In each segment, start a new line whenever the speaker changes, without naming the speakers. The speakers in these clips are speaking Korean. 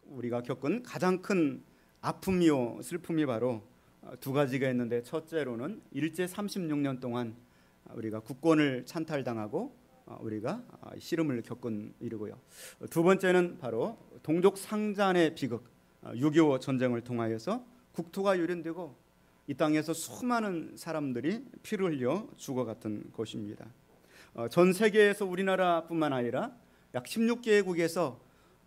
우리가 겪은 가장 큰 아픔이요 슬픔이 바로 두 가지가 있는데, 첫째로는 일제 36년 동안 우리가 국권을 찬탈당하고 우리가 시름을 겪은 일이고요. 두 번째는 바로 동족 상잔의 비극, 6.25 전쟁을 통하여서 국토가 유린되고 이 땅에서 수많은 사람들이 피를 흘려 죽어갔던 것입니다. 전 세계에서 우리나라뿐만 아니라 약 16개국에서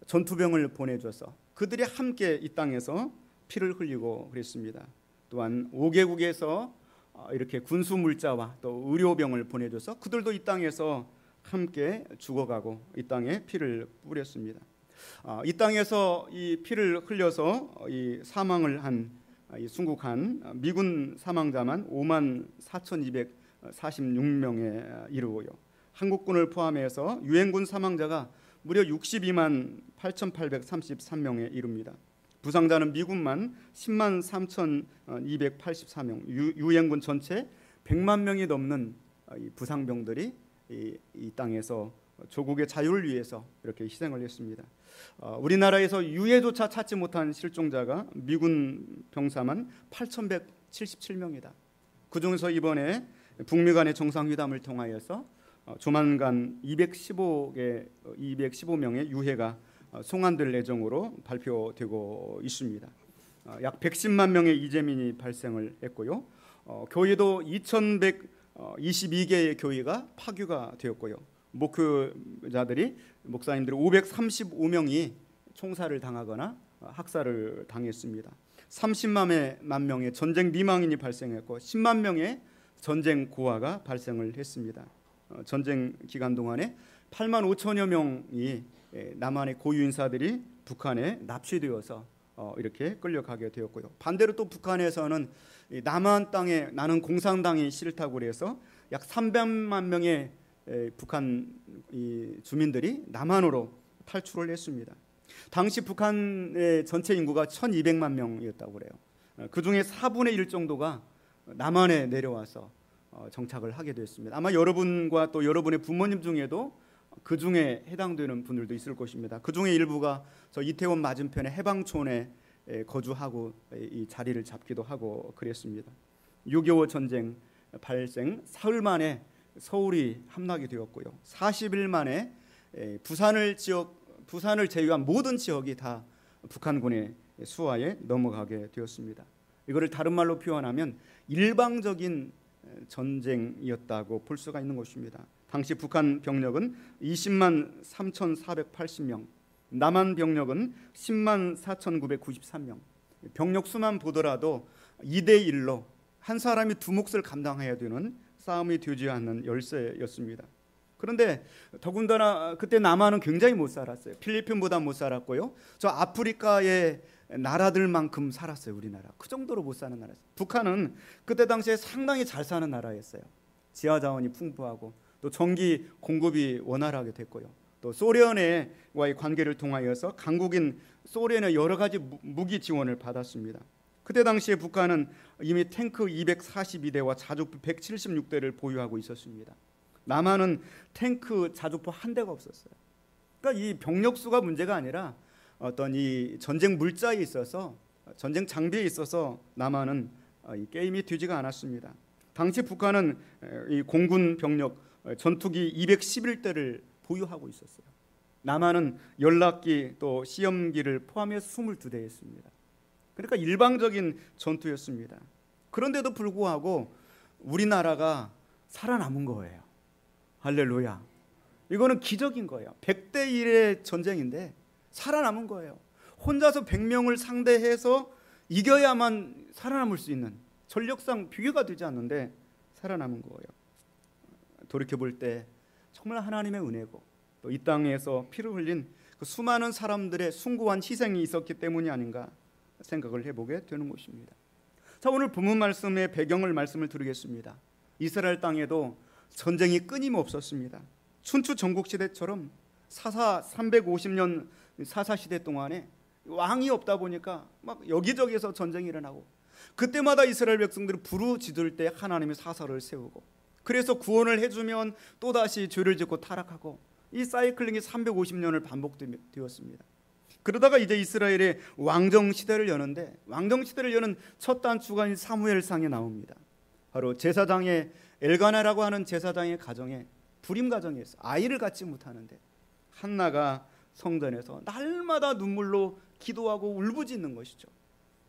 전투병을 보내줘서 그들이 함께 이 땅에서 피를 흘리고 그랬습니다. 또한 5개국에서 이렇게 군수물자와 또 의료병을 보내줘서 그들도 이 땅에서 함께 죽어가고 이 땅에 피를 뿌렸습니다. 이 땅에서 이 피를 흘려서 이 사망을 한 순국한 미군 사망자만 54,246명에 이르고요. 한국군을 포함해서 유엔군 사망자가 무려 62만 8,833명에 이릅니다. 부상자는 미군만 10만 3,284명, 유엔군 전체 100만 명이 넘는 부상병들이 이 땅에서 조국의 자유를 위해서 이렇게 희생을 했습니다. 우리나라에서 유해조차 찾지 못한 실종자가 미군 병사만 8,177명이다. 그중에서 이번에 북미 간의 정상회담을 통하여서 조만간 215명의 유해가 송환될 예정으로 발표되고 있습니다. 약 110만 명의 이재민이 발생을 했고요. 교회도 2,122개의 교회가 파괴가 되었고요. 목사님들이 535명이 총살을 당하거나 학살을 당했습니다. 30만 명의 전쟁 미망인이 발생했고 10만 명의 전쟁 고아가 발생을 했습니다. 전쟁 기간 동안에 8만 5천여 명이 남한의 고유 인사들이 북한에 납치되어서 이렇게 끌려가게 되었고요. 반대로 또 북한에서는 남한 땅에 나는 공산당이 싫다고 그래서 약 300만 명의 북한 주민들이 남한으로 탈출을 했습니다. 당시 북한의 전체 인구가 1,200만 명이었다고 그래요. 그중에 4분의 1 정도가 남한에 내려와서 정착을 하게 됐습니다. 아마 여러분과 또 여러분의 부모님 중에도 그 중에 해당되는 분들도 있을 것입니다. 그 중에 일부가 저 이태원 맞은편의 해방촌에 거주하고 이 자리를 잡기도 하고 그랬습니다. 6.25 전쟁 발생 사흘 만에 서울이 함락이 되었고요. 40일 만에 부산을 제외한 모든 지역이 다 북한군의 수하에 넘어가게 되었습니다. 이거를 다른 말로 표현하면 일방적인 전쟁이었다고 볼 수가 있는 것입니다. 당시 북한 병력은 20만 3,480명, 남한 병력은 10만 4,993명. 병력 수만 보더라도 2대1로 한 사람이 두 몫을 감당해야 되는 싸움이 되지 않는 열세였습니다. 그런데 더군다나 그때 남한은 굉장히 못 살았어요. 필리핀보다 못 살았고요. 저 아프리카의 나라들만큼 살았어요. 우리나라 그 정도로 못 사는 나라였어요. 북한은 그때 당시에 상당히 잘 사는 나라였어요. 지하자원이 풍부하고 또 전기 공급이 원활하게 됐고요. 또 소련과의 관계를 통하여서 강국인 소련의 여러 가지 무기 지원을 받았습니다. 그때 당시에 북한은 이미 탱크 242대와 자주포 176대를 보유하고 있었습니다. 남한은 탱크, 자주포 한 대가 없었어요. 그러니까 이 병력 수가 문제가 아니라 어떤 이 전쟁 물자에 있어서, 전쟁 장비에 있어서 남한은 이 게임이 되지가 않았습니다. 당시 북한은 이 공군 병력 전투기 211대를 보유하고 있었어요. 남한은 연락기 또 시험기를 포함해서 22대였습니다. 그러니까 일방적인 전투였습니다. 그런데도 불구하고 우리나라가 살아남은 거예요. 할렐루야. 이거는 기적인 거예요. 100대 1의 전쟁인데 살아남은 거예요. 혼자서 100명을 상대해서 이겨야만 살아남을 수 있는, 전력상 비교가 되지 않는데 살아남은 거예요. 돌이켜볼 때 정말 하나님의 은혜고 또 이 땅에서 피를 흘린 그 수많은 사람들의 숭고한 희생이 있었기 때문이 아닌가 생각을 해보게 되는 것입니다. 자, 오늘 본문 말씀의 배경을 말씀을 드리겠습니다. 이스라엘 땅에도 전쟁이 끊임없었습니다. 춘추 전국시대처럼 사사 350년 사사시대 동안에 왕이 없다 보니까 막 여기저기서 전쟁이 일어나고, 그때마다 이스라엘 백성들이 부르짖을 때 하나님이 사사를 세우고, 그래서 구원을 해주면 또다시 죄를 짓고 타락하고, 이 사이클링이 350년을 반복되었습니다. 그러다가 이제 이스라엘의 왕정 시대를 여는데, 왕정 시대를 여는 첫 단추가 사무엘상에 나옵니다. 바로 제사장의 엘가나라고 하는 제사장의 가정에, 불임 가정에서 아이를 갖지 못하는데 한나가 성전에서 날마다 눈물로 기도하고 울부짖는 것이죠.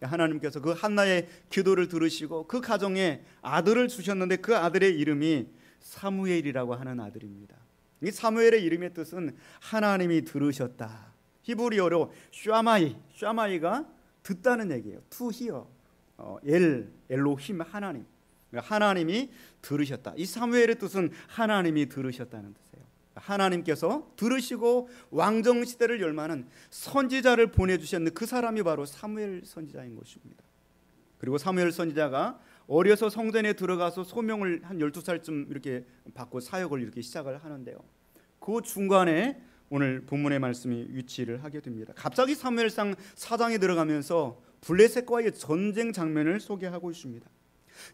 하나님께서 그 한나의 기도를 들으시고 그 가정에 아들을 주셨는데 그 아들의 이름이 사무엘이라고 하는 아들입니다. 이 사무엘의 이름의 뜻은 하나님이 들으셨다. 히브리어로 샤마이가 듣다는 얘기예요. To hear. 엘로힘 하나님. 하나님이 들으셨다. 이 사무엘의 뜻은 하나님이 들으셨다는 뜻이에요. 하나님께서 들으시고 왕정 시대를 열만한 선지자를 보내주셨는 그 사람이 바로 사무엘 선지자인 것입니다. 그리고 사무엘 선지자가 어려서 성전에 들어가서 소명을 한 12살쯤 이렇게 받고 사역을 이렇게 시작을 하는데요, 그 중간에 오늘 본문의 말씀이 위치를 하게 됩니다. 갑자기 사무엘상 4장에 들어가면서 블레셋과의 전쟁 장면을 소개하고 있습니다.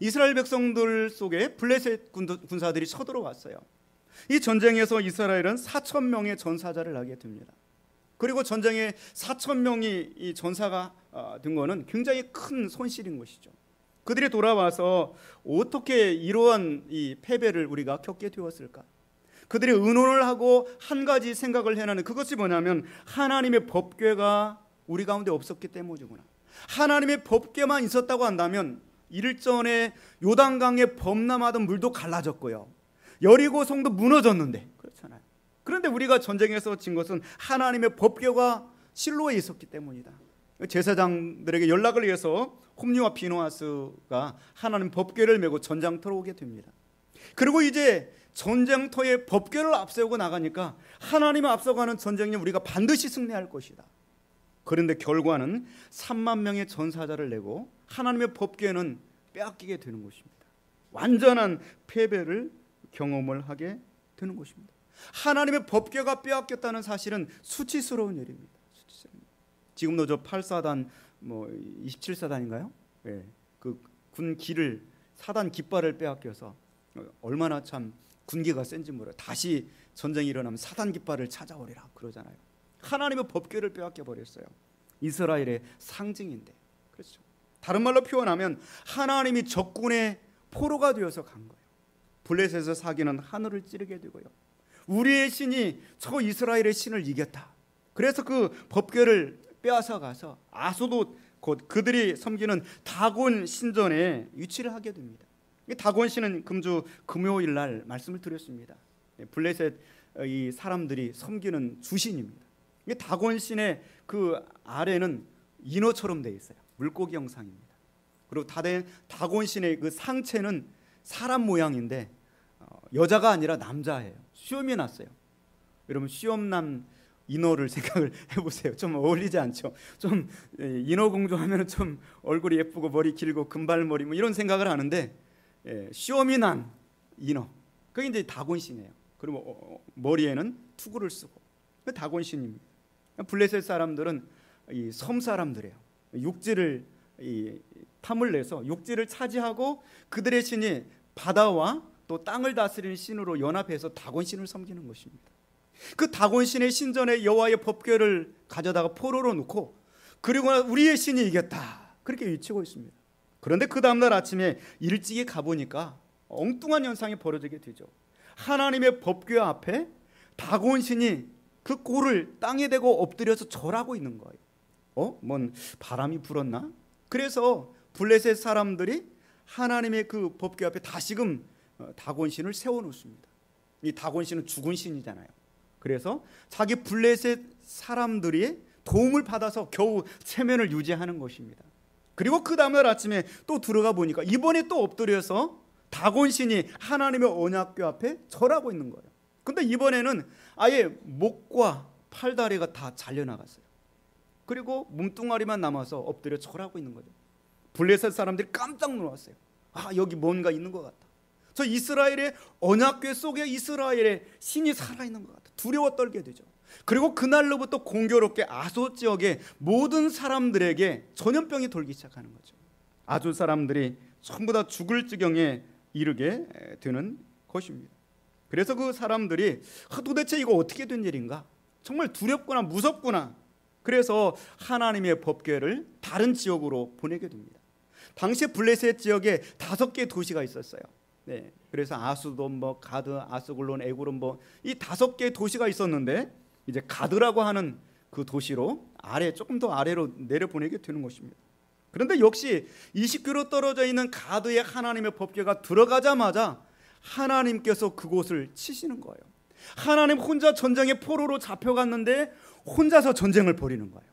이스라엘 백성들 속에 블레셋 군사들이 쳐들어왔어요. 이 전쟁에서 이스라엘은 4,000명의 전사자를 하게 됩니다. 그리고 전쟁에 4,000명이 이 전사가 된 것은 굉장히 큰 손실인 것이죠. 그들이 돌아와서 어떻게 이러한 이 패배를 우리가 겪게 되었을까? 그들이 의논을 하고 한 가지 생각을 해내는, 그것이 뭐냐면 하나님의 법궤가 우리 가운데 없었기 때문이구나. 하나님의 법궤만 있었다고 한다면 일전에 요단강에 범람하던 물도 갈라졌고요, 여리고 성도 무너졌는데, 그렇잖아요. 그런데 우리가 전쟁에서 진 것은 하나님의 법궤가 실로에 있었기 때문이다. 제사장들에게 연락을 해서 홈리와 비노아스가 하나님 법궤를 메고 전장터로 오게 됩니다. 그리고 이제 전쟁터에 법궤를 앞세우고 나가니까 하나님을 앞서가는 전쟁에 우리가 반드시 승리할 것이다. 그런데 결과는 3만 명의 전사자를 내고 하나님의 법궤는 빼앗기게 되는 것입니다. 완전한 패배를 경험을 하게 되는 것입니다. 하나님의 법궤가 빼앗겼다는 사실은 수치스러운 일입니다. 지금도 저 8사단 27사단인가요? 네. 그 군 기를, 사단 깃발을 빼앗겨서 얼마나 참 군기가 센지 몰라요. 다시 전쟁이 일어나면 사단 깃발을 찾아오리라 그러잖아요. 하나님의 법궤를 빼앗겨 버렸어요. 이스라엘의 상징인데, 그렇죠. 다른 말로 표현하면 하나님이 적군의 포로가 되어서 간 거예요. 블레셋에서 사기는 하늘을 찌르게 되고요, 우리의 신이 저 이스라엘의 신을 이겼다. 그래서 그 법궤를 빼앗아 가서 아소도, 곧 그들이 섬기는 다곤 신전에 위치를 하게 됩니다. 다곤 신은 금주 금요일 날 말씀을 드렸습니다. 블레셋 이 사람들이 섬기는 주신입니다. 다곤 신의 그 아래는 인어처럼 되어 있어요. 물고기 형상입니다. 그리고 다곤 신의 그 상체는 사람 모양인데 여자가 아니라 남자예요. 수염이 났어요. 여러분, 수염남 인어를 생각을 해보세요. 좀 어울리지 않죠? 좀 인어공주 하면 좀 얼굴이 예쁘고 머리 길고 금발머리 이런 생각을 하는데, 수염이 난 인어, 그게 이제 다곤신이에요. 그리고 머리에는 투구를 쓰고, 다곤신입니다. 블레셋 사람들은 이 섬 사람들이에요. 육지를 탐을 내서 육지를 차지하고 그들의 신이 바다와 또 땅을 다스리는 신으로 연합해서 다곤신을 섬기는 것입니다. 그 다곤신의 신전에 여호와의 법궤를 가져다가 포로로 놓고, 그리고 우리의 신이 이겼다 그렇게 외치고 있습니다. 그런데 그 다음날 아침에 일찍이 가보니까 엉뚱한 현상이 벌어지게 되죠. 하나님의 법궤 앞에 다곤신이 그 꼴을 땅에 대고 엎드려서 절하고 있는 거예요. 뭔 바람이 불었나? 그래서 블레셋 사람들이 하나님의 그 법궤 앞에 다시금 다곤신을 세워놓습니다. 이 다곤신은 죽은 신이잖아요. 그래서 자기 블레셋 사람들이 도움을 받아서 겨우 체면을 유지하는 것입니다. 그리고 그 다음날 아침에 또 들어가 보니까 이번에 또 엎드려서 다곤신이 하나님의 언약궤 앞에 절하고 있는 거예요. 근데 이번에는 아예 목과 팔다리가 다 잘려나갔어요. 그리고 몸뚱아리만 남아서 엎드려 절하고 있는 거죠. 블레셋 사람들이 깜짝 놀랐어요. 여기 뭔가 있는 것 같다. 저 이스라엘의 언약궤 속에 이스라엘의 신이 살아있는 것 같다. 두려워 떨게 되죠. 그리고 그날로부터 공교롭게 아소 지역의 모든 사람들에게 전염병이 돌기 시작하는 거죠. 아소 사람들이 전부 다 죽을 지경에 이르게 되는 것입니다. 그래서 그 사람들이 도대체 이거 어떻게 된 일인가? 정말 두렵구나, 무섭구나. 그래서 하나님의 법궤를 다른 지역으로 보내게 됩니다. 당시 블레셋 지역에 5개 도시가 있었어요. 네, 그래서 아수돈, 가드, 아스글론, 에구론 이 5개 도시가 있었는데 이제 가드라고 하는 그 도시로 조금 더 아래로 내려보내게 되는 것입니다. 그런데 역시 20km 떨어져 있는 가드에 하나님의 법궤가 들어가자마자 하나님께서 그곳을 치시는 거예요. 하나님 혼자 전쟁의 포로로 잡혀갔는데 혼자서 전쟁을 벌이는 거예요.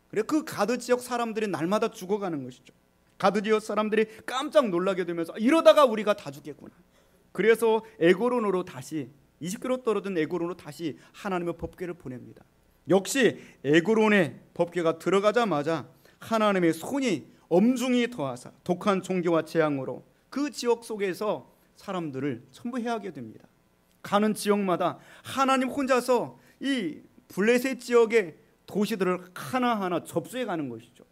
그래서 그 가드 지역 사람들이 날마다 죽어가는 것이죠. 가드 지역 사람들이 깜짝 놀라게 되면서 이러다가 우리가 다 죽겠구나. 그래서 에고론으로 다시 20km 떨어진 에고론으로 다시 하나님의 법궤를 보냅니다. 역시 에고론의 법궤가 들어가자마자 하나님의 손이 엄중히 더하사 독한 종교와 재앙으로 그 지역 속에서 사람들을 천부해하게 됩니다. 가는 지역마다 하나님 혼자서 이 블레셋 지역의 도시들을 하나하나 접수해 가는 것이죠.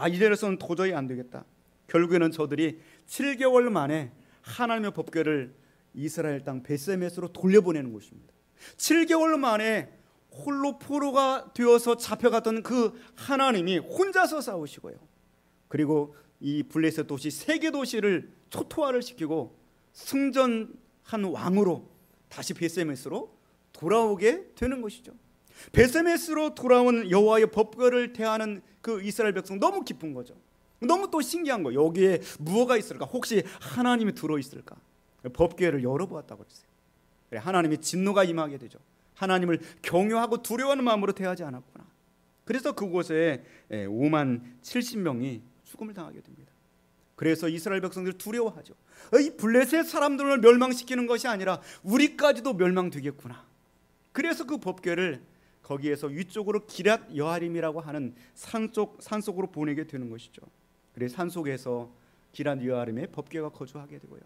이래서는 도저히 안 되겠다. 결국에는 저들이 7개월 만에 하나님의 법궤를 이스라엘 땅 베스메스로 돌려보내는 것입니다. 7개월 만에 홀로 포로가 되어서 잡혀갔던 그 하나님이 혼자서 싸우시고요. 그리고 이 블레셋 도시 3개 도시를 초토화를 시키고 승전한 왕으로 다시 베스메스로 돌아오게 되는 것이죠. 베스메스로 돌아온 여호와의 법궤를 대하는 그 이스라엘 백성 너무 기쁜 거죠. 너무 또 신기한 거예요. 여기에 무엇가 있을까? 혹시 하나님이 들어있을까? 법궤를 열어보았다고 그랬어요. 하나님이 진노가 임하게 되죠. 하나님을 경외하고 두려워하는 마음으로 대하지 않았구나. 그래서 그곳에 5만 70명이 죽음을 당하게 됩니다. 그래서 이스라엘 백성들이 두려워하죠. 이 블레셋 사람들을 멸망시키는 것이 아니라 우리까지도 멸망되겠구나. 그래서 그 법궤를 거기에서 위쪽으로 기랏 여아림이라고 하는 산속으로 보내게 되는 것이죠. 그래서 산속에서 기랏 여아림의 법궤가 거주하게 되고요.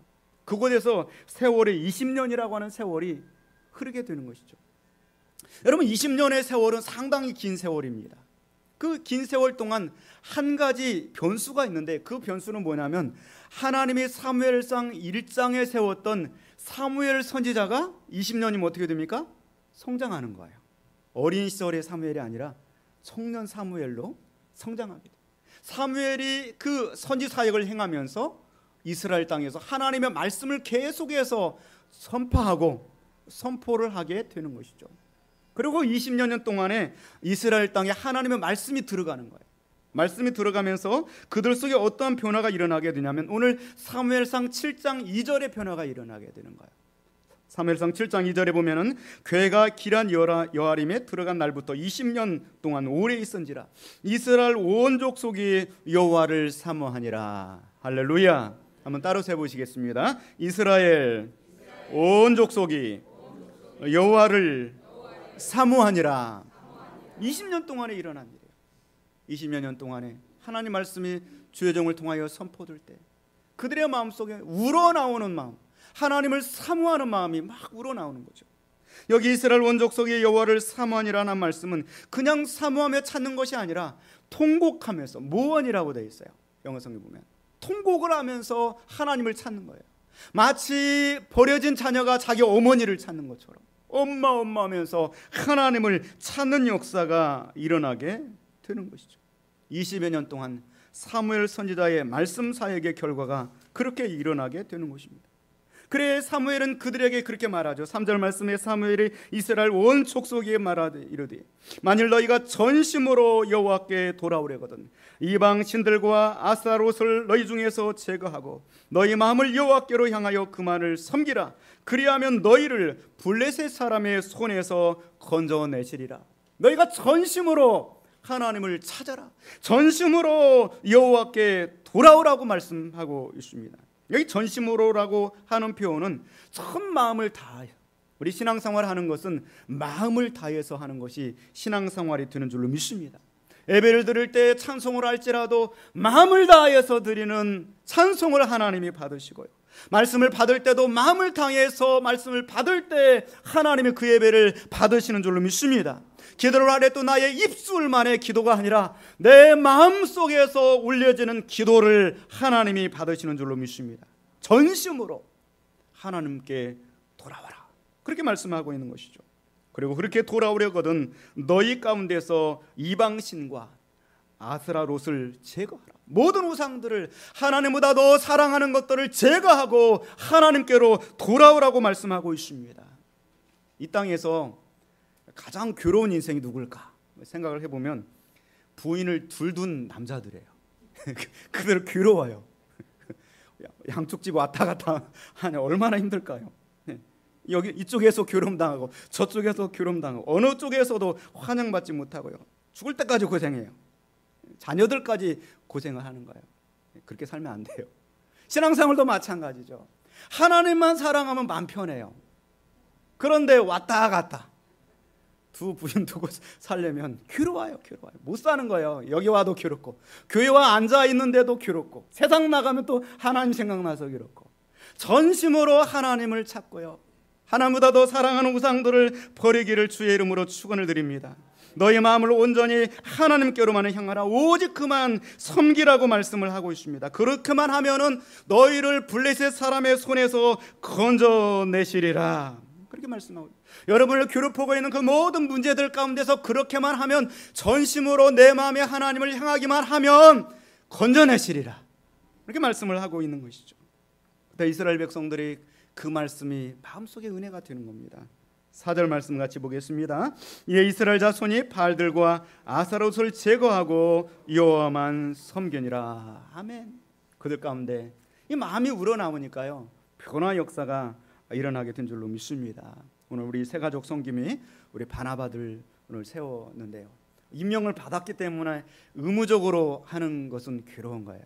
그곳에서 세월이 20년이라고 하는 세월이 흐르게 되는 것이죠. 여러분, 20년의 세월은 상당히 긴 세월입니다. 그 긴 세월 동안 한 가지 변수가 있는데 그 변수는 뭐냐면 하나님이 사무엘상 1장에 세웠던 사무엘 선지자가 20년이면 어떻게 됩니까? 성장하는 거예요. 어린 시절의 사무엘이 아니라 청년 사무엘로 성장하게 돼요. 사무엘이 그 선지 사역을 행하면서 이스라엘 땅에서 하나님의 말씀을 계속해서 선포를 하게 되는 것이죠. 그리고 20년 동안에 이스라엘 땅에 하나님의 말씀이 들어가는 거예요. 말씀이 들어가면서 그들 속에 어떠한 변화가 일어나게 되냐면 오늘 사무엘상 7장 2절의 변화가 일어나게 되는 거예요. 사무엘상 7장 2절에 보면은 괴가 기랏 여아림에 들어간 날부터 20년 동안 오래 있은지라 이스라엘 온 족속이 여호와를 사모하니라. 할렐루야. 한번 따로 세보시겠습니다. 이스라엘 온 족속이 여호와를 사모하니라. 20년 동안에 일어난 일이에요. 20년 동안에 하나님 말씀이 주의 종을 통하여 선포될 때 그들의 마음속에 우러나오는 마음, 하나님을 사모하는 마음이 막 우러나오는 거죠. 여기 이스라엘 온 족속이 여호와를 사모하니라는 말씀은 그냥 사모하며 찾는 것이 아니라 통곡하면서, 모원이라고 되어 있어요. 영어성에 보면 통곡을 하면서 하나님을 찾는 거예요. 마치 버려진 자녀가 자기 어머니를 찾는 것처럼 엄마 하면서 하나님을 찾는 역사가 일어나게 되는 것이죠. 20여 년 동안 사무엘 선지자의 말씀 사역의 결과가 그렇게 일어나게 되는 것입니다. 그래 사무엘은 그들에게 그렇게 말하죠. 3절 말씀에 사무엘이 이스라엘 온 족속에게 말하되 이르되 만일 너희가 전심으로 여호와께 돌아오려거든 이방 신들과 아스타롯을 너희 중에서 제거하고 너희 마음을 여호와께로 향하여 그만을 섬기라. 그리하면 너희를 블레셋 사람의 손에서 건져내시리라. 너희가 전심으로 하나님을 찾아라. 전심으로 여호와께 돌아오라고 말씀하고 있습니다. 여기 전심으로라고 하는 표현은 전 마음을 다하여, 우리 신앙생활 하는 것은 마음을 다해서 하는 것이 신앙생활이 되는 줄로 믿습니다. 예배를 드릴 때 찬송을 할지라도 마음을 다해서 드리는 찬송을 하나님이 받으시고요, 말씀을 받을 때도 마음을 다해서 말씀을 받을 때 하나님이 그 예배를 받으시는 줄로 믿습니다. 기도를 할 때 또 나의 입술만의 기도가 아니라 내 마음속에서 울려지는 기도를 하나님이 받으시는 줄로 믿습니다. 전심으로 하나님께 돌아와라, 그렇게 말씀하고 있는 것이죠. 그리고 그렇게 돌아오려거든 너희 가운데서 이방신과 아스라롯을 제거하라. 모든 우상들을, 하나님보다 더 사랑하는 것들을 제거하고 하나님께로 돌아오라고 말씀하고 있습니다. 이 땅에서 가장 괴로운 인생이 누굴까 생각을 해보면 부인을 둘 둔 남자들이에요. 그대로 괴로워요. 양쪽 집 왔다 갔다 하냐 얼마나 힘들까요? 여기 이쪽에서 괴로움 당하고 저쪽에서 괴로움 당하고 어느 쪽에서도 환영받지 못하고요. 죽을 때까지 고생해요. 자녀들까지 고생을 하는 거예요. 그렇게 살면 안 돼요. 신앙생활도 마찬가지죠. 하나님만 사랑하면 마음 편해요. 그런데 왔다 갔다 두 부인 두고 살려면 괴로워요. 못 사는 거예요. 여기 와도 괴롭고 교회 와 앉아 있는데도 괴롭고 세상 나가면 또 하나님 생각나서 괴롭고 전심으로 하나님을 찾고요. 하나님보다 더 사랑하는 우상들을 버리기를 주의 이름으로 축원을 드립니다. 너희 마음을 온전히 하나님께로만 향하라. 오직 그만 섬기라고 말씀을 하고 있습니다. 그렇게만 하면은 너희를 블레셋 사람의 손에서 건져내시리라. 그렇게 말씀하고 있습니다. 여러분을 괴롭히고 있는 그 모든 문제들 가운데서 그렇게만 하면, 전심으로 내 마음에 하나님을 향하기만 하면 건져내시리라. 이렇게 말씀을 하고 있는 것이죠. 그때 이스라엘 백성들이 그 말씀이 마음속에 은혜가 되는 겁니다. 4절 말씀 같이 보겠습니다. 이에 이스라엘 자손이 바알들과 아스타롯을 제거하고 여호와만 섬기니라. 아멘. 그들 가운데 이 마음이 우러나오니까요, 변화 역사가 일어나게 된 줄로 믿습니다. 오늘 우리 새가족 섬김이 우리 바나바들 오늘 세웠는데요, 임명을 받았기 때문에 의무적으로 하는 것은 괴로운 거예요.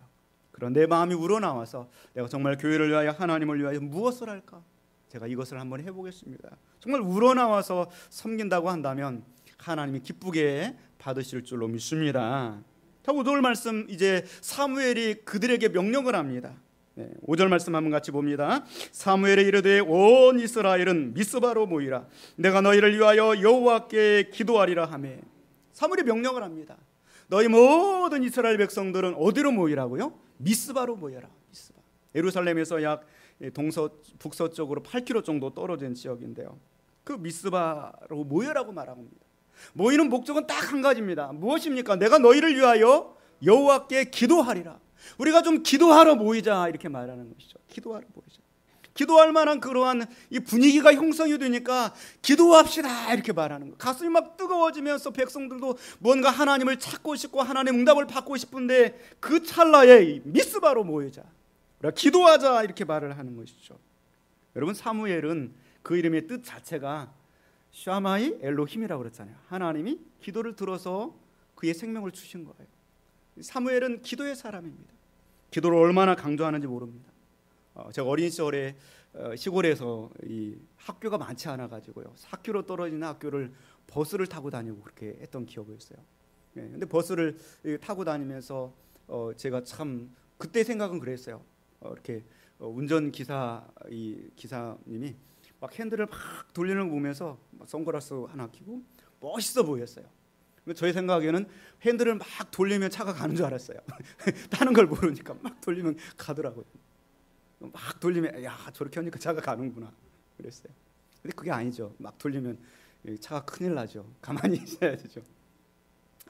그런 내 마음이 우러나와서 내가 정말 교회를 위하여, 하나님을 위하여 무엇을 할까? 제가 이것을 한번 해보겠습니다. 정말 우러나와서 섬긴다고 한다면 하나님이 기쁘게 받으실 줄로 믿습니다. 자, 5절 말씀, 이제 사무엘이 그들에게 명령을 합니다. 5절 말씀 한번 같이 봅니다. 사무엘이 이르되 온 이스라엘은 미스바로 모이라. 내가 너희를 위하여 여호와께 기도하리라 하며, 사무엘이 명령을 합니다. 너희 모든 이스라엘 백성들은 어디로 모이라고요? 미스바로 모여라. 미스바. 예루살렘에서 약 북서쪽으로 8km 정도 떨어진 지역인데요, 그 미스바로 모여라고 말합니다. 모이는 목적은 딱 한 가지입니다. 무엇입니까? 내가 너희를 위하여 여호와께 기도하리라. 우리가 좀 기도하러 모이자, 이렇게 말하는 것이죠. 기도하러 모이자. 기도할 만한 그러한 이 분위기가 형성이 되니까 기도합시다, 이렇게 말하는 거예요. 가슴이 막 뜨거워지면서 백성들도 뭔가 하나님을 찾고 싶고 하나님의 응답을 받고 싶은데 그 찰나에 미스바로 모이자, 우리가 기도하자, 이렇게 말을 하는 것이죠. 여러분, 사무엘은 그 이름의 뜻 자체가 샤마이 엘로힘이라고 그랬잖아요. 하나님이 기도를 들어서 그의 생명을 주신 거예요. 사무엘은 기도의 사람입니다. 기도를 얼마나 강조하는지 모릅니다. 제가 어린 시절에 시골에서 이 학교가 많지 않아 가지고요, 4km 떨어지는 학교를 버스를 타고 다니고 그렇게 했던 기억이 있어요. 근데 버스를 타고 다니면서 제가 참 그때 생각은 그랬어요. 이렇게 운전 기사님이 막 핸들을 막 돌리는 거 보면서 막 선글라스 하나 끼고 멋있어 보였어요. 저의 생각에는 핸들을 막 돌리면 차가 가는 줄 알았어요. 타는 걸 모르니까 막 돌리면 가더라고요. 막 돌리면 야, 저렇게 하니까 차가 가는구나 그랬어요. 근데 그게 아니죠. 막 돌리면 차가 큰일 나죠. 가만히 있어야 되죠.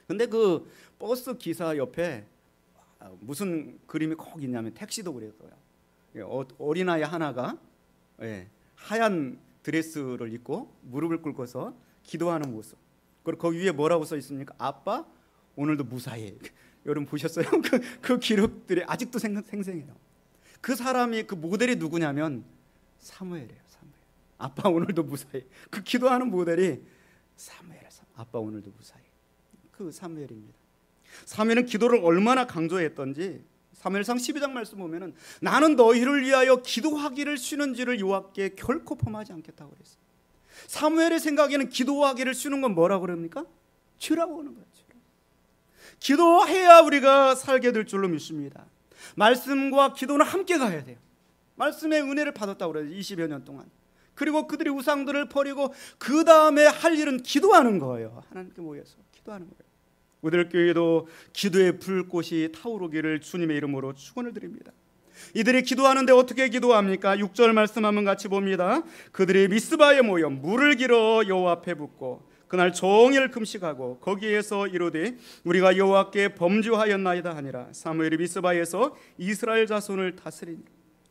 근데 그 버스 기사 옆에 무슨 그림이 꼭 있냐면, 택시도 그랬어요. 어린아이 하나가 하얀 드레스를 입고 무릎을 꿇고서 기도하는 모습. 그리고 거기 위에 뭐라고 써 있습니까? 아빠 오늘도 무사히. 여러분 보셨어요? 그 기록들이 아직도 생생해요. 그 사람이, 그 모델이 누구냐면 사무엘이에요. 사무엘. 아빠 오늘도 무사히. 그 기도하는 모델이 사무엘. 아빠 오늘도 무사히. 그 사무엘입니다. 사무엘은 기도를 얼마나 강조했던지 사무엘상 12장 말씀 보면은 나는 너희를 위하여 기도하기를 쉬는지를 여호와께 결코 범하지 않겠다고 그랬어요. 사무엘의 생각에는 기도하기를 쉬는 건 뭐라고 그럽니까? 죄라고 하는 거예요. 기도해야 우리가 살게 될 줄로 믿습니다. 말씀과 기도는 함께 가야 돼요. 말씀의 은혜를 받았다고 그래요. 20여 년 동안. 그리고 그들이 우상들을 버리고 그 다음에 할 일은 기도하는 거예요. 하나님께 모여서 기도하는 거예요. 우리들 교회도 기도의 불꽃이 타오르기를 주님의 이름으로 축원을 드립니다. 이들이 기도하는데 어떻게 기도합니까? 6절 말씀 한번 같이 봅니다. 그들이 미스바에 모여 물을 길어 여호와 앞에 붓고 그날 종일 금식하고 거기에서 이르되 우리가 여호와께 범죄하였나이다 하니라. 사무엘이 미스바에서 이스라엘 자손을 다스리니.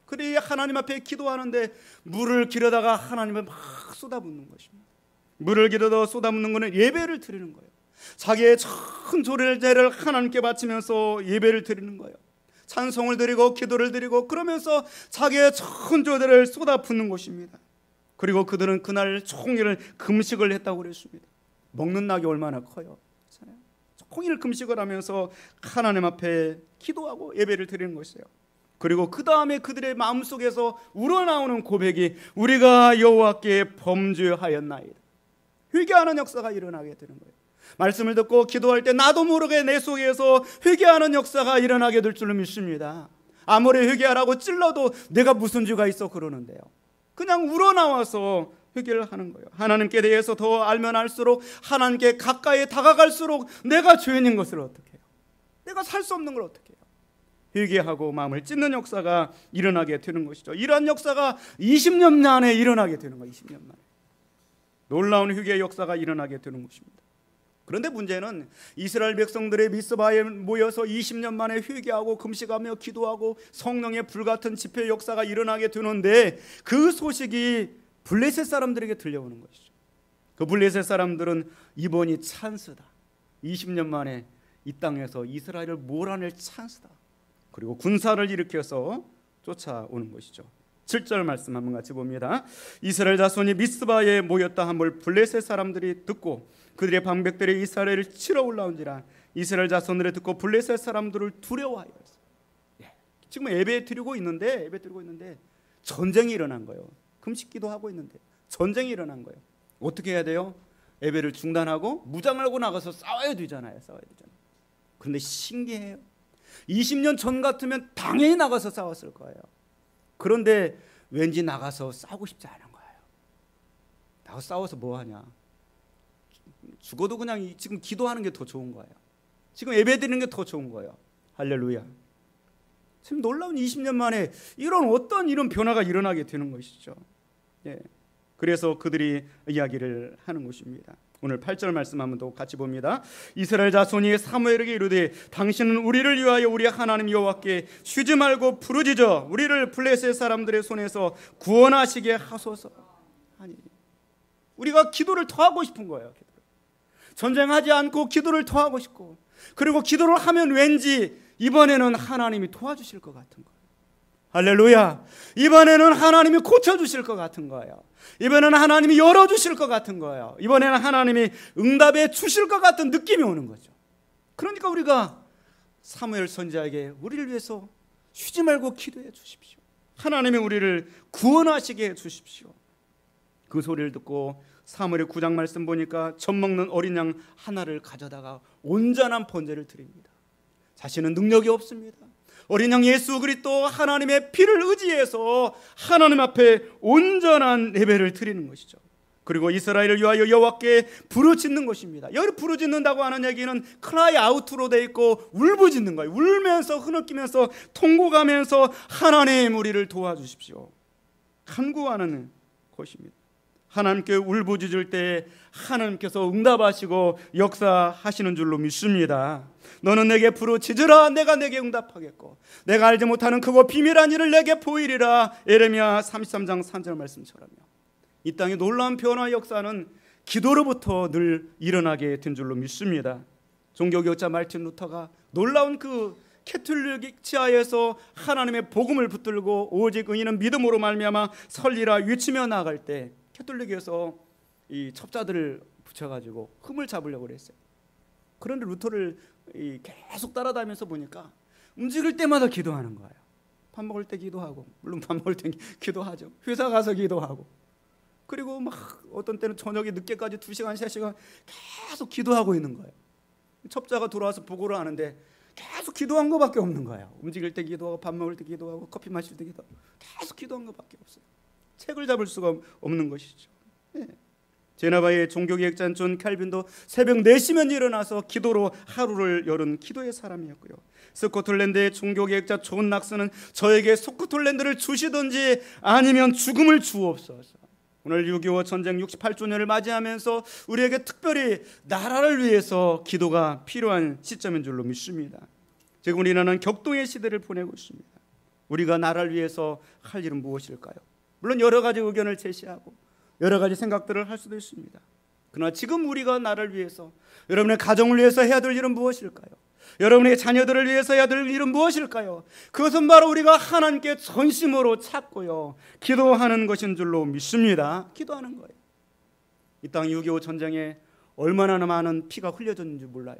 그들이 하나님 앞에 기도하는데 물을 길어다가 하나님을 막 쏟아붓는 것입니다. 물을 길어다 쏟아붓는 것은 예배를 드리는 거예요. 자기의 전 조례를 하나님께 바치면서 예배를 드리는 거예요. 찬송을 드리고 기도를 드리고 그러면서 자기의 전 조례를 쏟아붓는 것입니다. 그리고 그들은 그날 종일 금식을 했다고 그랬습니다. 먹는 낙이 얼마나 커요. 종일 금식을 하면서 하나님 앞에 기도하고 예배를 드리는 것이에요. 그리고 그 다음에 그들의 마음속에서 우러나오는 고백이 우리가 여호와께 범죄하였나이다. 회개하는 역사가 일어나게 되는 거예요. 말씀을 듣고 기도할 때 나도 모르게 내 속에서 회개하는 역사가 일어나게 될 줄로 믿습니다. 아무리 회개하라고 찔러도 내가 무슨 죄가 있어 그러는데요. 그냥 우러나와서 회개를 하는 거예요. 하나님께 대해서 더 알면 알수록 하나님께 가까이 다가갈수록 내가 죄인인 것을 어떻게 해요? 내가 살 수 없는 걸 어떻게 해요? 회개하고 마음을 찢는 역사가 일어나게 되는 것이죠. 이러한 역사가 20년 만에 일어나게 되는 거예요. 20년 만에. 놀라운 회개의 역사가 일어나게 되는 것입니다. 그런데 문제는 이스라엘 백성들의 미스바에 모여서 20년 만에 회개하고 금식하며 기도하고 성령의 불같은 집회 역사가 일어나게 되는데 그 소식이 블레셋 사람들에게 들려오는 것이죠. 그 블레셋 사람들은 이번이 찬스다. 20년 만에 이 땅에서 이스라엘을 몰아낼 찬스다. 그리고 군사를 일으켜서 쫓아오는 것이죠. 7절 말씀 한번 같이 봅니다. 이스라엘 자손이 미스바에 모였다 함을 블레셋 사람들이 듣고 그들의 방백들이 이스라엘을 치러 올라온지라. 이스라엘 자손들이 듣고 블레셋 사람들을 두려워하였어요. 지금 예배 드리고 있는데 전쟁이 일어난 거예요. 금식기도 하고 있는데 전쟁이 일어난 거예요. 어떻게 해야 돼요? 예배를 중단하고 무장을 하고 나가서 싸워야 되잖아요. 그런데 신기해요. 20년 전 같으면 당연히 나가서 싸웠을 거예요. 그런데 왠지 나가서 싸우고 싶지 않은 거예요. 나가서 싸워서 뭐 하냐? 죽어도 그냥 지금 기도하는 게 더 좋은 거예요. 지금 예배 드리는 게 더 좋은 거예요. 할렐루야. 지금 놀라운 20년 만에 이런 변화가 일어나게 되는 것이죠. 그래서 그들이 이야기를 하는 것입니다. 오늘 8절 말씀 한번 더 같이 봅니다. 이스라엘 자손이 사무엘에게 이르되 당신은 우리를 위하여 우리 하나님 여호와께 쉬지 말고 부르짖어 우리를 블레셋 사람들의 손에서 구원하시게 하소서. 아니, 우리가 기도를 더 하고 싶은 거예요. 전쟁하지 않고 기도를 더 하고 싶고, 그리고 기도를 하면 왠지 이번에는 하나님이 도와주실 것 같은 거예요. 할렐루야. 이번에는 하나님이 고쳐주실 것 같은 거예요. 이번에는 하나님이 열어주실 것 같은 거예요. 이번에는 하나님이 응답해 주실 것 같은 느낌이 오는 거죠. 그러니까 우리가 사무엘 선지자에게 우리를 위해서 쉬지 말고 기도해 주십시오. 하나님이 우리를 구원하시게 해 주십시오. 그 소리를 듣고 사무엘의 9장 말씀 보니까 젖 먹는 어린 양 하나를 가져다가 온전한 번제를 드립니다. 자신은 능력이 없습니다. 어린 양 예수 그리스도 하나님의 피를 의지해서 하나님 앞에 온전한 예배를 드리는 것이죠. 그리고 이스라엘을 위하여 여호와께 부르짖는 것입니다. 여기 부르짖는다고 하는 얘기는 크라이 아웃으로 돼 있고 울부짖는 거예요. 울면서 흐느끼면서 통곡하면서 하나님 우리를 도와주십시오. 간구하는 것입니다. 하나님께 울부짖을 때 하나님께서 응답하시고 역사하시는 줄로 믿습니다. 너는 내게 부르짖으라 내가 내게 응답하겠고 내가 알지 못하는 크고 비밀한 일을 내게 보이리라. 예레미야 33장 3절 말씀처럼요. 이 땅의 놀라운 변화 역사는 기도로부터 늘 일어나게 된 줄로 믿습니다. 종교개혁자 말틴 루터가 놀라운 그 캐톨릭 치하에서 하나님의 복음을 붙들고 오직 의인은 믿음으로 말미암아 설리라 외치며 나아갈 때 캐톨릭에서 이 첩자들을 붙여가지고 흠을 잡으려고 그랬어요. 그런데 루터를 계속 따라다니면서 보니까 움직일 때마다 기도하는 거예요. 밥 먹을 때 기도하고, 물론 밥 먹을 때 기도하죠. 회사 가서 기도하고, 그리고 막 어떤 때는 저녁에 늦게까지 2시간, 3시간 계속 기도하고 있는 거예요. 첩자가 돌아와서 보고를 하는데 계속 기도한 것밖에 없는 거예요. 움직일 때 기도하고, 밥 먹을 때 기도하고, 커피 마실 때 기도하고, 계속 기도한 것밖에 없어요. 책을 잡을 수가 없는 것이죠. 제네바의 종교개혁자인 존 칼빈도 새벽 4시면 일어나서 기도로 하루를 여는 기도의 사람이었고요. 스코틀랜드의 종교개혁자 존 낙스는 저에게 스코틀랜드를 주시든지 아니면 죽음을 주옵소서. 오늘 6.25 전쟁 68주년을 맞이하면서 우리에게 특별히 나라를 위해서 기도가 필요한 시점인 줄로 믿습니다. 지금 우리나라는 격동의 시대를 보내고 있습니다. 우리가 나라를 위해서 할 일은 무엇일까요? 물론 여러 가지 의견을 제시하고 여러 가지 생각들을 할 수도 있습니다. 그러나 지금 우리가 나라를 위해서, 여러분의 가정을 위해서 해야 될 일은 무엇일까요? 여러분의 자녀들을 위해서 해야 될 일은 무엇일까요? 그것은 바로 우리가 하나님께 전심으로 찾고요, 기도하는 것인 줄로 믿습니다. 기도하는 거예요. 이 땅 6.25 전쟁에 얼마나 많은 피가 흘려졌는지 몰라요.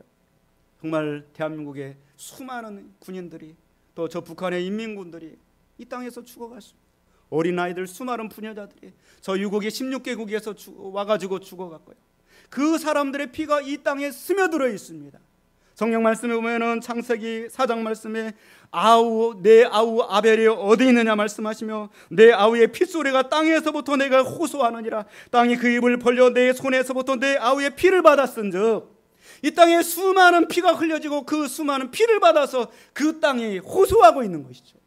정말 대한민국의 수많은 군인들이, 또 저 북한의 인민군들이 이 땅에서 죽어갔습니다. 어린아이들, 수많은 부녀자들이 저 유국의 16개국에서 와가지고 죽어갔고요. 그 사람들의 피가 이 땅에 스며들어 있습니다. 성경 말씀에 보면은 창세기 4장 말씀에 내 아우 아벨이 어디 있느냐 말씀하시며, 내 아우의 핏소리가 땅에서부터 내가 호소하느니라. 땅이 그 입을 벌려 내 손에서부터 내 아우의 피를 받았은즉, 이 땅에 수많은 피가 흘려지고 그 수많은 피를 받아서 그 땅이 호소하고 있는 것이죠.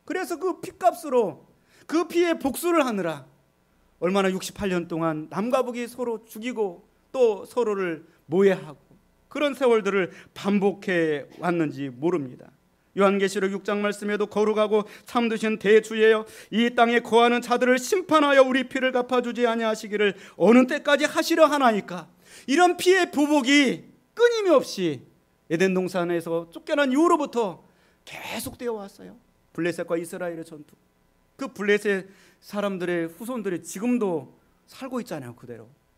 그래서 그 피값으로, 그 피의 복수를 하느라 얼마나 68년 동안 남과 북이 서로 죽이고 또 서로를 모해하고 그런 세월들을 반복해 왔는지 모릅니다. 요한계시록 6장 말씀에도 거룩하고 참되신 대주예여, 이 땅에 거하는 자들을 심판하여 우리 피를 갚아주지 아니하시기를 어느 때까지 하시려 하나이까. 이런 피의 보복이 끊임없이 에덴 동산에서 쫓겨난 이후로부터 계속되어 왔어요. 블레셋과 이스라엘의 전투. 그 블레셋 사람들의 후손들이 지금도 살고 있잖아요.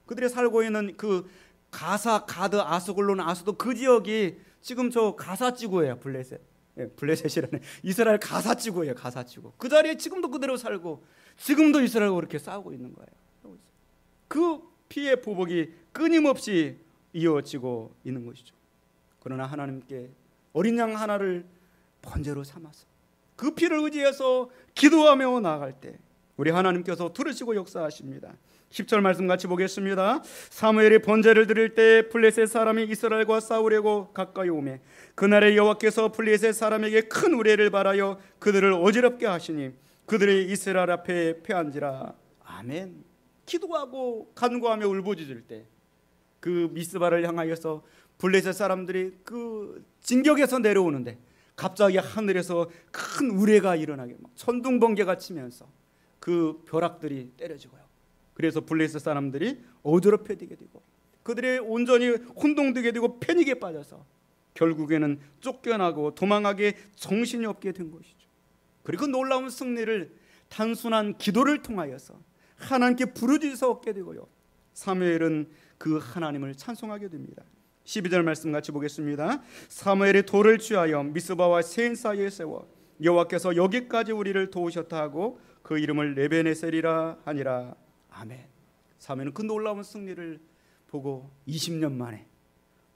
그들이 살고 있는 그 가사, 가드, 아스골론, 아스도 그 지역이 지금 저 가사지구예요. 블레셋이라네. 이스라엘 가사지구예요. 가사지구. 그 자리에 지금도 그대로 살고 지금도 이스라엘과 그렇게 싸우고 있는 거예요. 그 피의 보복이 끊임없이 이어지고 있는 것이죠. 그러나 하나님께 어린 양 하나를 번제로 삼아서 그 피를 의지해서 기도하며 나아갈 때 우리 하나님께서 들으시고 역사하십니다. 10절 말씀 같이 보겠습니다. 사무엘이 번제를 드릴 때 블레셋 사람이 이스라엘과 싸우려고 가까이 오매 그날에 여호와께서 블레셋 사람에게 큰 우레를 발하여 그들을 어지럽게 하시니 그들이 이스라엘 앞에 패한지라. 아멘. 기도하고 간구하며 울부짖을 때 그 미스바를 향하여서 블레셋 사람들이 그 진격에서 내려오는데 갑자기 하늘에서 큰 우레가 일어나게 천둥번개가 치면서 그 벼락들이 때려지고요. 그래서 블레셋 사람들이 어지럽혀지게 되고 그들이 온전히 혼동되게 되고 패닉에 빠져서 결국에는 쫓겨나고 도망하게 정신이 없게 된 것이죠. 그리고 놀라운 승리를 단순한 기도를 통하여서 하나님께 부르짖어 얻게 되고요. 사무엘은 그 하나님을 찬송하게 됩니다. 12절 말씀 같이 보겠습니다. 사무엘이 돌을 취하여 미스바와 세인 사이에 세워 여호와께서 여기까지 우리를 도우셨다 하고 그 이름을 레베네셀이라 하니라. 아멘. 사무엘은 그 놀라운 승리를 보고 20년 만에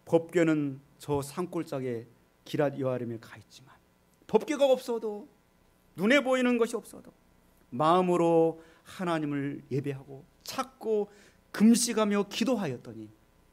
법궤는 저 산골짜기에 기랏 여아림에 가 있지만 법궤가 없어도 눈에 보이는 것이 없어도 마음으로 하나님을 예배하고 찾고 금식하며 기도하였더니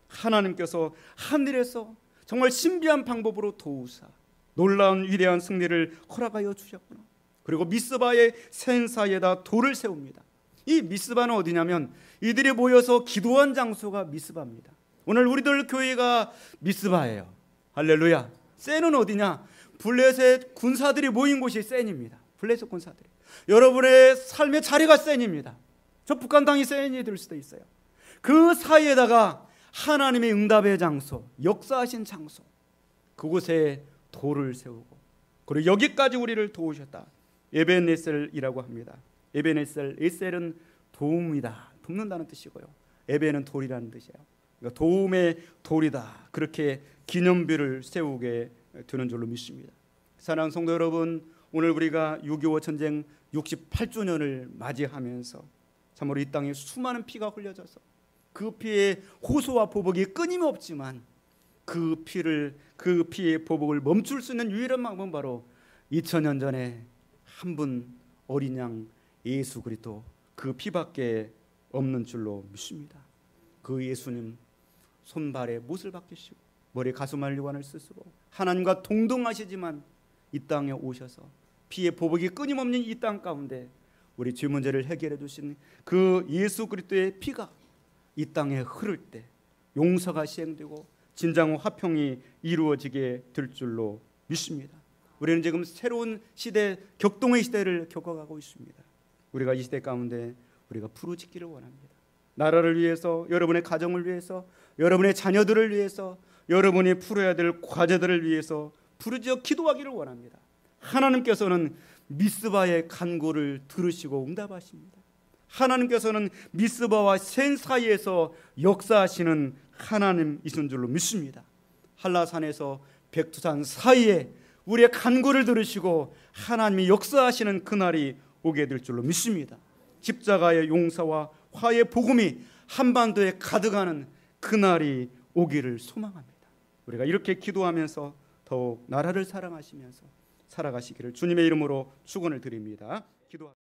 하나님께서 하늘에서 정말 신비한 방법으로 도우사 놀라운 위대한 승리를 허락하여 주셨구나. 그리고 미스바의 센 사이에다 돌을 세웁니다. 이 미스바는 어디냐면 이들이 모여서 기도한 장소가 미스바입니다. 오늘 우리들 교회가 미스바예요. 할렐루야. 센은 어디냐? 블레셋 군사들이 모인 곳이 센입니다. 블레셋 군사들이. 여러분의 삶의 자리가 센입니다. 저 북한 땅이 센이 될 수도 있어요. 그 사이에다가 하나님의 응답의 장소, 역사하신 장소, 그곳에 돌을 세우고 그리고 여기까지 우리를 도우셨다. 에벤에셀이라고 합니다. 에벤에셀, 에셀은 도움이다, 돕는다는 뜻이고요. 에벤은 돌이라는 뜻이에요. 그러니까 도움의 돌이다. 그렇게 기념비를 세우게 되는 줄로 믿습니다. 사랑하는 성도 여러분, 오늘 우리가 6.25 전쟁 68주년을 맞이하면서 참으로 이 땅에 수많은 피가 흘려져서 그 피의 호소와 보복이 끊임없지만 그 피의 보복을 멈출 수 있는 유일한 방법은 바로 2000년 전에 한 분 어린 양 예수 그리스도 그 피밖에 없는 줄로 믿습니다. 그 예수님 손발에 못을 박히시고 머리에 가수말리관을 쓰시고 하나님과 동등하시지만 이 땅에 오셔서 피의 보복이 끊임없는 이 땅 가운데 우리 죄 문제를 해결해 주신 그 예수 그리스도의 피가 이 땅에 흐를 때 용서가 시행되고 진정한 화평이 이루어지게 될 줄로 믿습니다. 우리는 지금 새로운 시대, 격동의 시대를 겪어가고 있습니다. 우리가 이 시대 가운데 우리가 부르짖기를 원합니다. 나라를 위해서, 여러분의 가정을 위해서, 여러분의 자녀들을 위해서, 여러분이 풀어야 될 과제들을 위해서 부르짖어 기도하기를 원합니다. 하나님께서는 미스바의 간구를 들으시고 응답하십니다. 하나님께서는 미스바와 센 사이에서 역사하시는 하나님이신 줄로 믿습니다. 한라산에서 백두산 사이에 우리의 간구를 들으시고 하나님이 역사하시는 그날이 오게 될 줄로 믿습니다. 십자가의 용서와 화해의 복음이 한반도에 가득하는 그날이 오기를 소망합니다. 우리가 이렇게 기도하면서 더욱 나라를 사랑하시면서 살아가시기를 주님의 이름으로 축원을 드립니다. 기도합니다.